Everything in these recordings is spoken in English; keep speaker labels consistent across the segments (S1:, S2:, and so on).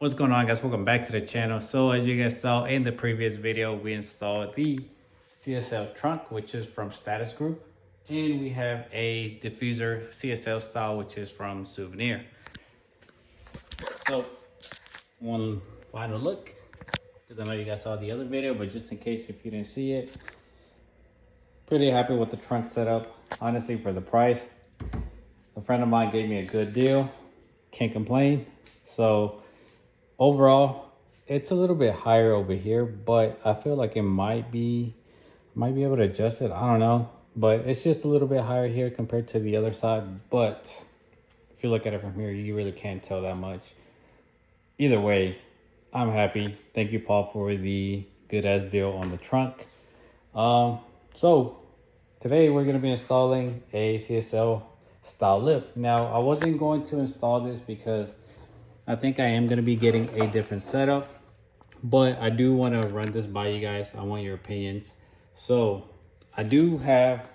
S1: What's going on, guys? Welcome back to the channel. So as you guys saw in the previous video, we installed the CSL trunk, which is from Status Group, and we have a diffuser CSL style, which is from Suvneer. So one final look, because I know you guys saw the other video, but just in case if you didn't see it, pretty happy with the trunk setup. Honestly, for the price, a friend of mine gave me a good deal. Can't complain. So overall, it's a little bit higher over here, but I feel like it might be able to adjust it. I don't know, but it's just a little bit higher here compared to the other side. But if you look at it from here, you really can't tell that much. Either way, I'm happy. Thank you, Paul, for the good ass deal on the trunk. So today we're going to be installing a CSL style lip. Now, I wasn't going to install this because I think I am going to be getting a different setup, but I do want to run this by you guys. I want your opinions. So I do have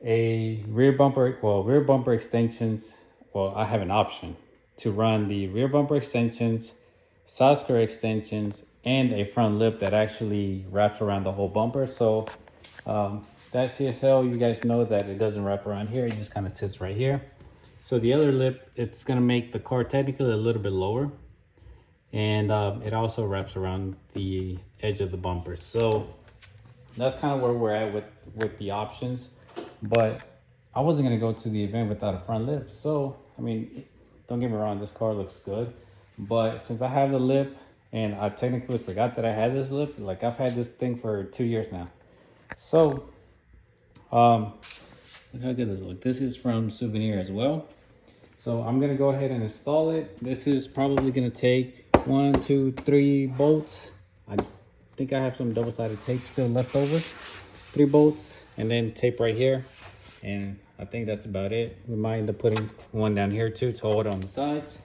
S1: a rear bumper extensions. Well, I have an option to run the rear bumper extensions, side skirt extensions, and a front lip that actually wraps around the whole bumper. So that CSL, you guys know that it doesn't wrap around here. It just kind of sits right here. So the other lip, it's going to make the car technically a little bit lower. And it also wraps around the edge of the bumper. So that's kind of where we're at with the options. But I wasn't going to go to the event without a front lip. So, I mean, don't get me wrong, this car looks good. But since I have the lip, and I technically forgot that I had this lip, like I've had this thing for 2 years now. So, look how good this looks. This is from Suvneer as well. So I'm gonna go ahead and install it. This is probably gonna take 1, 2, 3 bolts. I think I have some double-sided tape still left over. 3 bolts and then tape right here. And I think that's about it. We might end up putting one down here too to hold on the sides.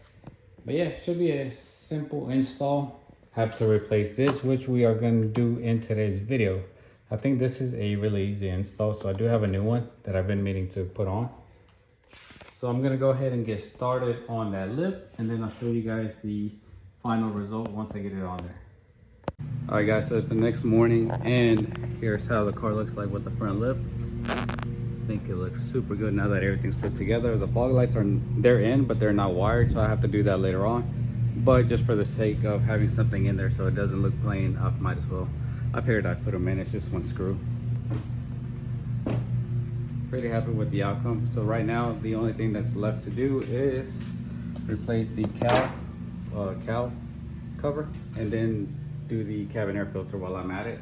S1: But yeah, it should be a simple install. Have to replace this, which we are gonna do in today's video. I think this is a really easy install, so I do have a new one that I've been meaning to put on. So I'm gonna go ahead and get started on that lip, and then I'll show you guys the final result once I get it on there. All right, guys, so it's the next morning, and here's how the car looks like with the front lip. I think it looks super good now that everything's put together. The fog lights they're in, but they're not wired, so I have to do that later on. But just for the sake of having something in there so it doesn't look plain, I might as well. I figured I'd put them in. It's just one screw. Pretty happy with the outcome. So right now, the only thing that's left to do is replace the cowl cover, and then do the cabin air filter while I'm at it.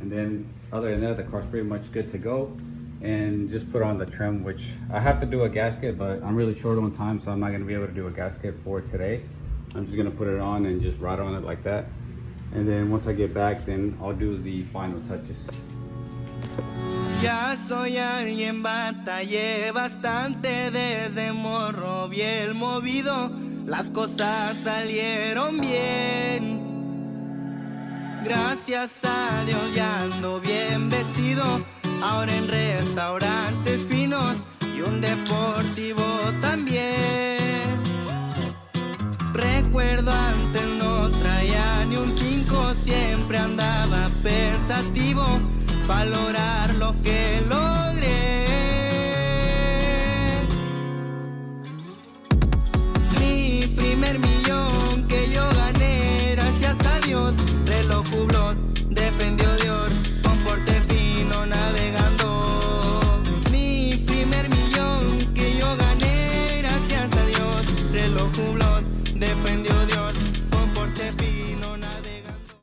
S1: And then other than that, the car's pretty much good to go. And just put on the trim, which I have to do a gasket, but I'm really short on time, so I'm not going to be able to do a gasket for today. I'm just going to put it on and just ride on it like that. And then once I get back, then I'll do the final touches.
S2: Ya soy alguien, batallé bastante desde morro bien movido. Las cosas salieron bien. Gracias a Dios ya ando bien vestido. Ahora en restaurantes finos y un deportivo también. Recuerdo antes no traía ni un 5, siempre andaba pensativo, valorar lo que